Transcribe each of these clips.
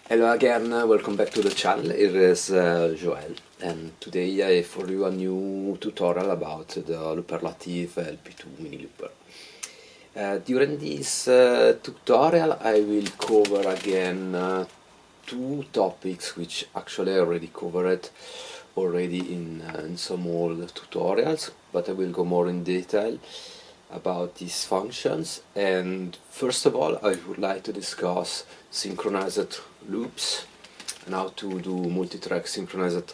Hello again, welcome back to the channel. Here is Joel, and today I have for you a new tutorial about the Looperlative LP2 mini looper. During this tutorial I will cover again two topics which actually I already covered in some old tutorials, but I will go more in detail about these functions. And first of all, I would like to discuss synchronized loops and how to do multi-track synchronized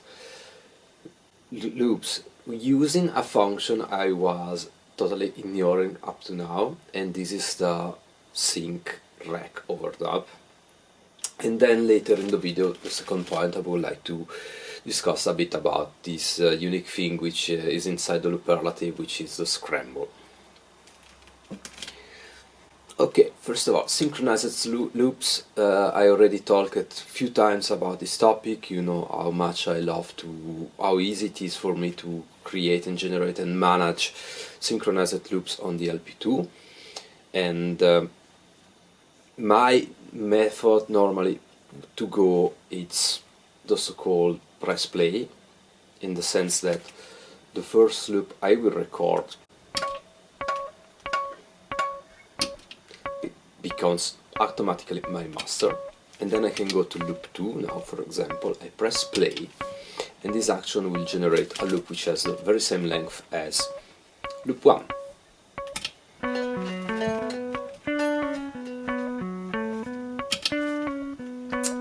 loops using a function I was totally ignoring up to now, and this is the sync rec overdub. And then later in the video, the second point, I would like to discuss a bit about this unique thing which is inside the Looperlative, which is the scramble. Okay, first of all, synchronized loops. I already talked a few times about this topic. You know how much I love how easy it is for me to create and generate and manage synchronized loops on the LP2. And my method normally to go, it's the so-called press play, in the sense that the first loop I will record becomes automatically my master, and then I can go to loop 2. Now, for example, I press play, and this action will generate a loop which has the very same length as loop 1.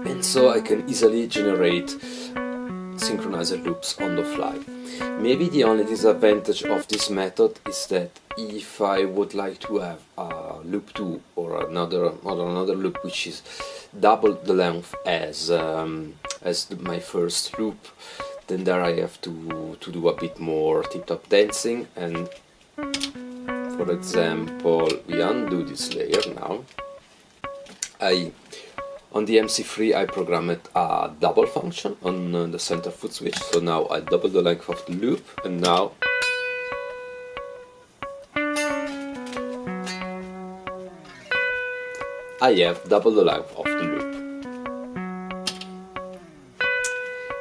And so I can easily generate synchronized loops on the fly. Maybe the only disadvantage of this method is that if I would like to have a loop 2 or another loop which is double the length as my first loop, then there I have to do a bit more tip-top dancing. And for example, we undo this layer now. On the MC3 I programmed a double function on the center foot switch, so now I double the length of the loop, and now I have double the length of the loop.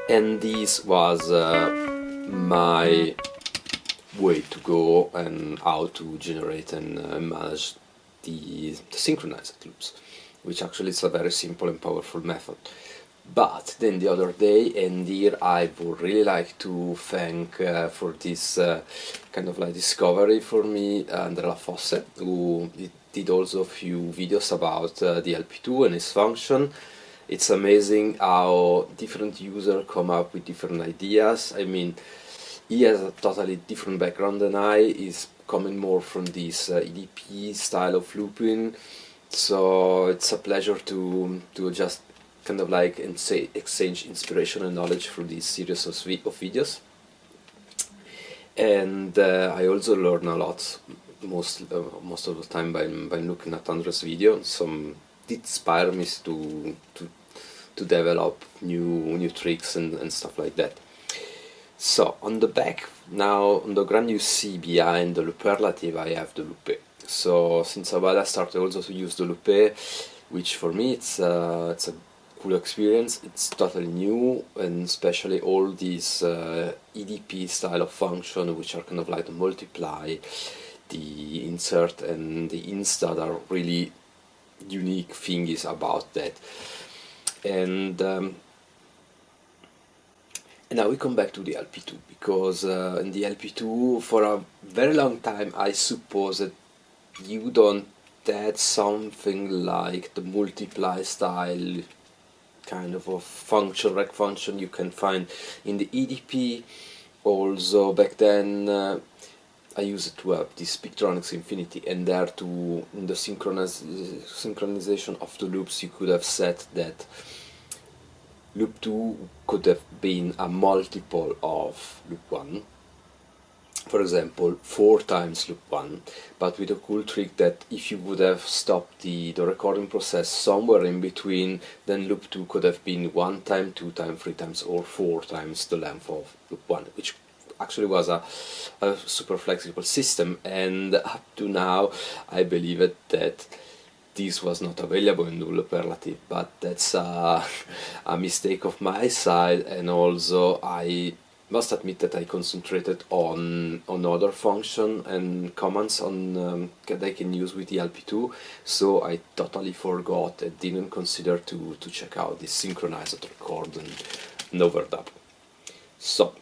And this was my way to go and how to generate and manage the synchronized loops, which actually is a very simple and powerful method. But then the other day, and here I would really like to thank for this kind of like discovery for me, Andre LaFosse, who did also a few videos about the LP2 and its function. It's amazing how different users come up with different ideas. I mean, he has a totally different background than I. He's coming more from this EDP style of looping. So it's a pleasure to just kind of like exchange inspiration and knowledge through this series of videos. And I also learn a lot, most of the time by looking at Andre's video. Some did inspire me to develop new tricks and stuff like that. So on the back now, on the ground, you see behind the Looperlative I have the loop. So since a while I started also to use the loop, which for me it's a cool experience. It's totally new, and especially all these EDP style of function, which are kind of like the multiply, the insert and the insta, are really unique things about that. And now we come back to the LP2, because in the LP2 for a very long time I suppose that you don't add something like the multiply style kind of a function, rec function you can find in the EDP. Also back then I used to have this EDP Infinity, and there in the synchronization of the loops you could have set that loop 2 could have been a multiple of loop 1. For example, 4 times loop 1, but with a cool trick that if you would have stopped the recording process somewhere in between, then loop 2 could have been 1 time, 2 times, 3 times, or 4 times the length of loop 1, which actually was a super flexible system. And up to now I believe that this was not available in the Looperlative, but that's a mistake of my side, and also I must admit that I concentrated on other function and commands that I can use with the LP2, so I totally forgot and didn't consider to check out this synchronized record and overdub. So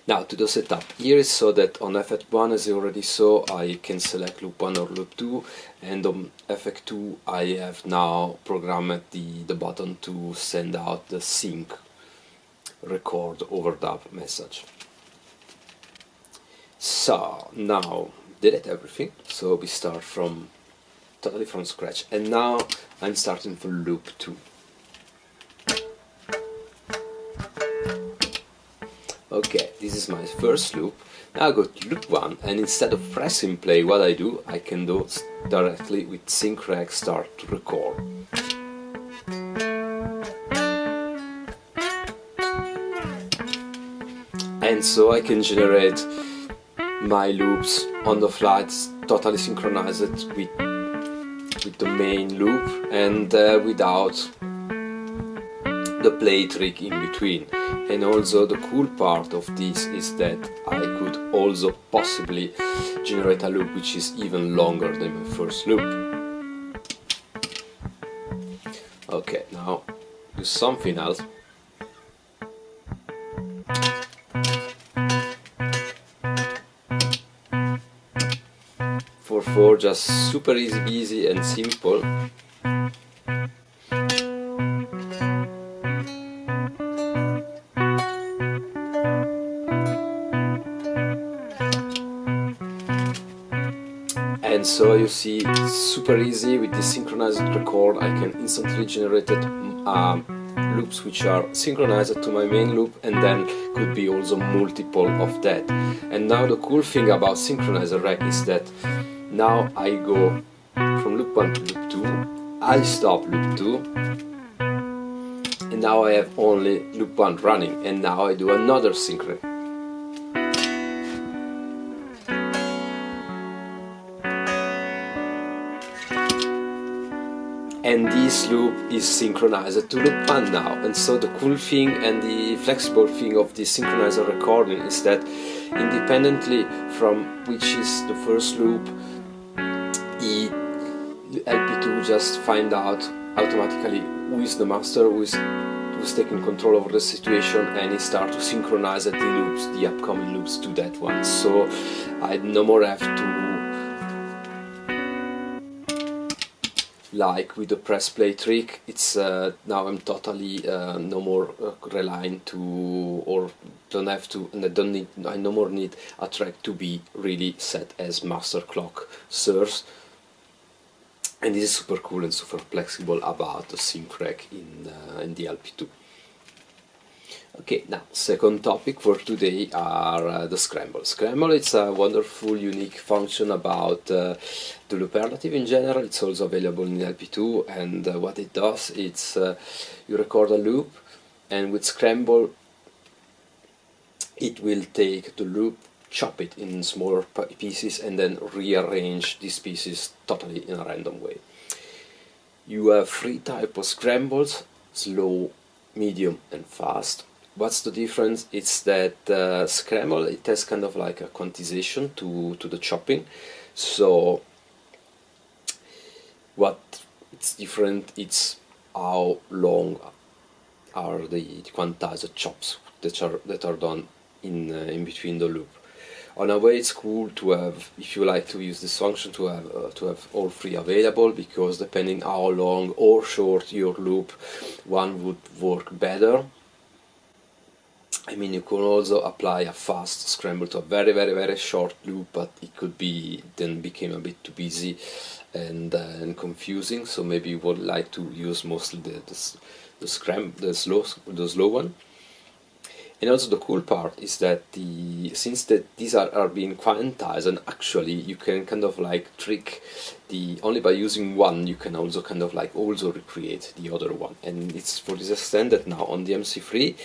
now to the setup. Here is so that on Effect 1, as you already saw, I can select loop 1 or loop 2, and on Effect 2 I have now programmed the button to send out the sync record overdub message. So now delete everything, so we start totally from scratch, and now I'm starting for loop 2. Okay, this is my first loop. Now I go to loop 1, and instead of pressing play, what I do, I can do directly with sync rec start to record. And so I can generate my loops on the fly, totally synchronized with the main loop, and without the play trick in between. And also the cool part of this is that I could also possibly generate a loop which is even longer than my first loop. Okay, now do something else. For 4, just super easy and simple. And so you see, it's super easy with this synchronized record. I can instantly generate loops which are synchronized to my main loop, and then could be also multiple of that. And now the cool thing about synchronized rec is that now I go from loop 1 to loop 2, I stop loop 2, and now I have only loop 1 running, and now I do another sync rec. And this loop is synchronized to loop 1 now. And so the cool thing and the flexible thing of this synchronized recording is that independently from which is the first loop, LP2 just find out automatically who is the master, who's taking control over the situation, and it start to synchronize the loops, the upcoming loops, to that one. So I no more have to, like with the press play trick, it's now I'm totally no more relying to, or don't have to, and I no more need a track to be really set as master clock source. And this is super cool and super flexible about the sync rec in the LP2. Okay, now second topic for today are the scramble. Scramble, it's a wonderful, unique function about the Looperlative in general. It's also available in LP2, and what it does, it's you record a loop, and with scramble it will take the loop, chop it in smaller pieces, and then rearrange these pieces totally in a random way. You have 3 types of scrambles: slow, medium and fast. What's the difference? It's that scramble, it has kind of like a quantization to the chopping. So what it's different, it's how long are the quantized chops that are done in between the loop. On a way, it's cool to have, if you like to use this function, to have all 3 available, because depending how long or short your loop, one would work better. I mean, you can also apply a fast scramble to a very short loop, but it could be then became a bit too busy and confusing. So maybe you would like to use mostly the slow one. And also the cool part is that since these are being quantized, and actually you can kind of like trick only by using one, you can also kind of like also recreate the other one. And it's for this extent that now on the MC3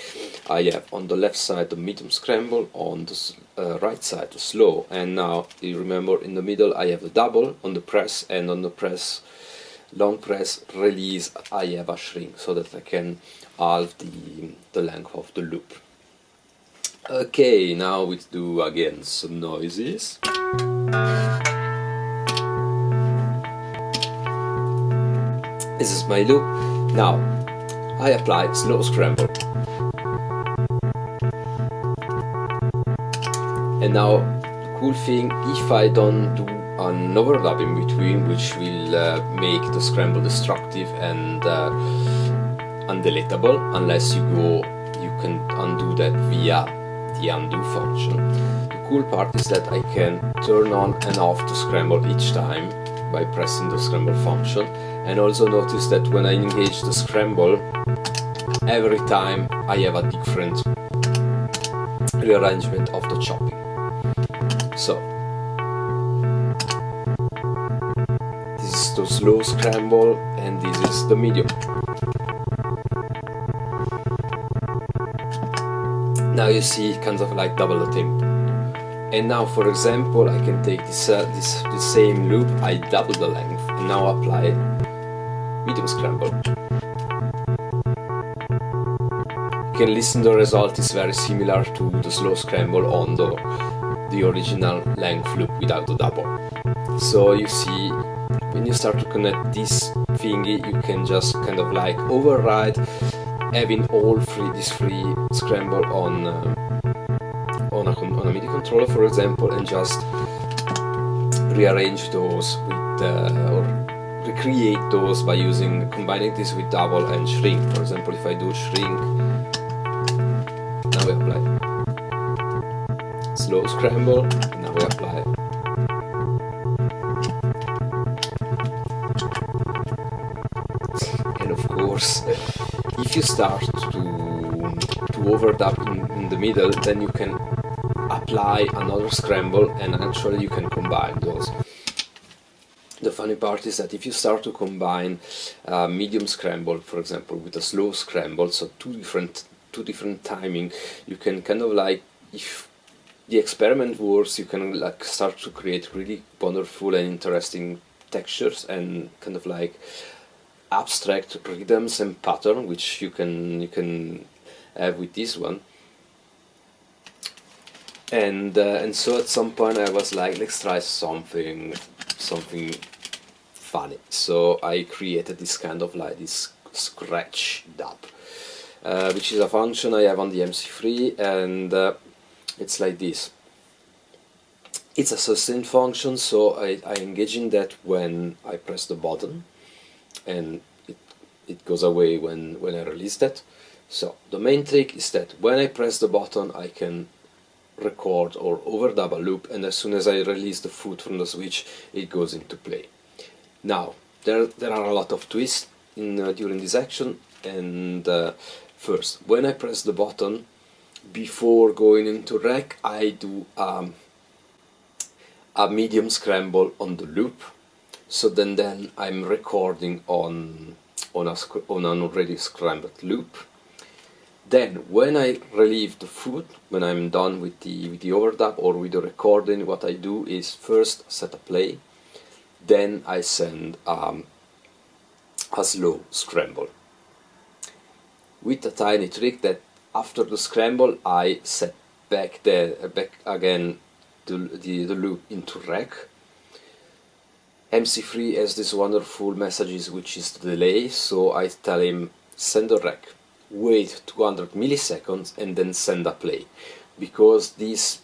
I have on the left side the medium scramble, on the right side the slow, and now you remember in the middle I have the double on the press, and on the press long press, release, I have a shrink, so that I can halve the length of the loop. Okay, now we do again some noises. This is my loop. Now I apply slow scramble. And now the cool thing, if I don't do an overlap in between, which will make the scramble destructive and undeletable, unless you can undo that via the undo function. The cool part is that I can turn on and off the scramble each time by pressing the scramble function, and also notice that when I engage the scramble, every time I have a different rearrangement of the chopping. So this is the slow scramble and this is the medium. Now you see kind of like double the tempo. And now, for example, I can take this same loop, I double the length, and now apply medium scramble. You can listen, the result is very similar to the slow scramble on the original length loop without the double. So you see, when you start to connect this thingy, you can just kind of like override having all these three scramble on a MIDI controller, for example, and just rearrange those with or recreate those by combining this with double and shrink. For example, if I do shrink, now we apply slow scramble, and now we apply and of course, if you start to overdub in the middle, then you can apply another scramble and actually you can combine those. The funny part is that if you start to combine medium scramble, for example, with a slow scramble, so two different timing, you can kind of like, if the experiment works, you can like start to create really wonderful and interesting textures and kind of like abstract rhythms and pattern, which you can have with this one. And so at some point I was like, let's try something funny. So I created this kind of like this scratch dub, which is a function I have on the MC3, and it's like this. It's a sustain function, so I engage in that when I press the button, and it goes away when I release that. So the main trick is that when I press the button, I can record or overdub a loop, and as soon as I release the foot from the switch, it goes into play. Now there are a lot of twists during this action, and first, when I press the button before going into rec, I do a medium scramble on the loop, so then I'm recording on an already scrambled loop. Then when I relieve the foot, when I'm done with the overdub or with the recording, what I do is first set a play, then I send a slow scramble, with a tiny trick that after the scramble I set back again the loop into rec. MC3 has this wonderful messages which is the delay, so I tell him send a rec, wait 200 milliseconds and then send a play, because this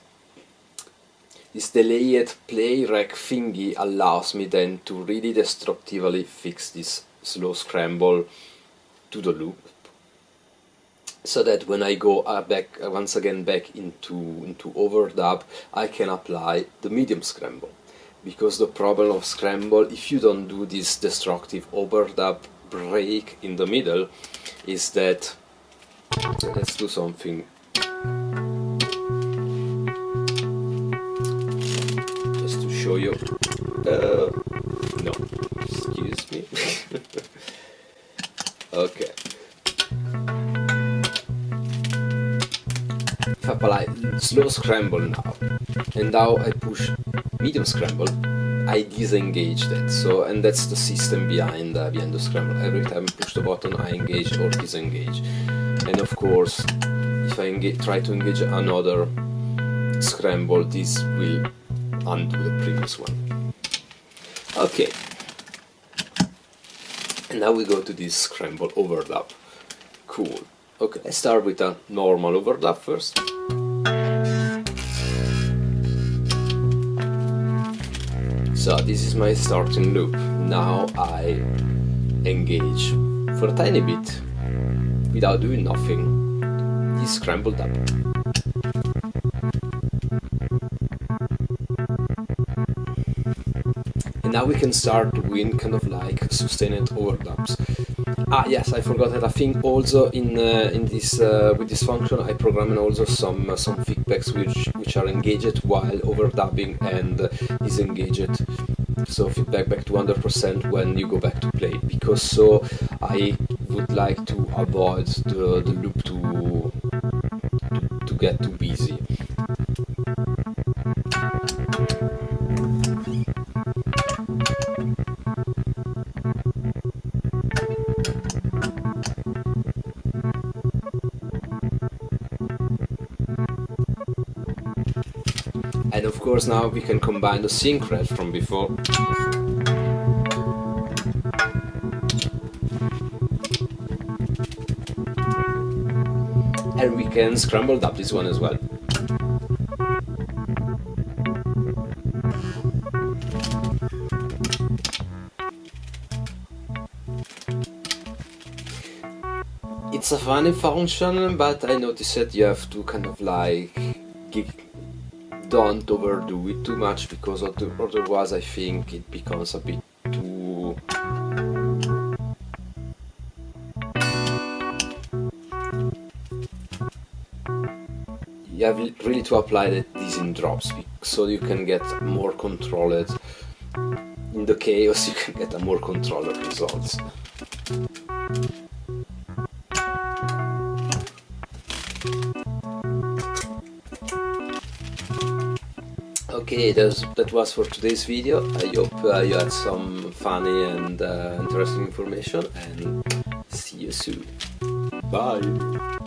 delayed play rec thingy allows me then to really destructively fix this slow scramble to the loop, so that when I go once again back into overdub, I can apply the medium scramble. Because the problem of scramble, if you don't do this destructive overdub break in the middle, is that, let's do something, just to show you, no, excuse me, okay. If I apply slow scramble now, and now I push medium scramble, I disengage that. So, and that's the system behind the scramble. Every time I push the button, I engage or disengage. And of course, if I try to engage another scramble, this will undo the previous one. Okay. And now we go to this scramble overlap. Cool. Okay, let's start with a normal overlap first. So this is my starting loop. Now I engage for a tiny bit without doing nothing. This scrambled up. And now we can start doing kind of like sustained overlaps. Ah yes, I forgot that. I think also in this with this function I programmed also some feedbacks which are engaged while overdubbing and disengaged. So feedback back to 100% when you go back to play, because so I would like to avoid the loop to get too busy. And of course now we can combine the synched from before. And we can scramble up this one as well. It's a funny function, but I noticed that you have to kind of like don't overdo it too much, because otherwise I think it becomes a bit too you have really to apply this in drops, so you can get more controlled in the chaos. You can get a more controlled results. Okay, that was for today's video. I hope you had some funny and interesting information, and see you soon. Bye!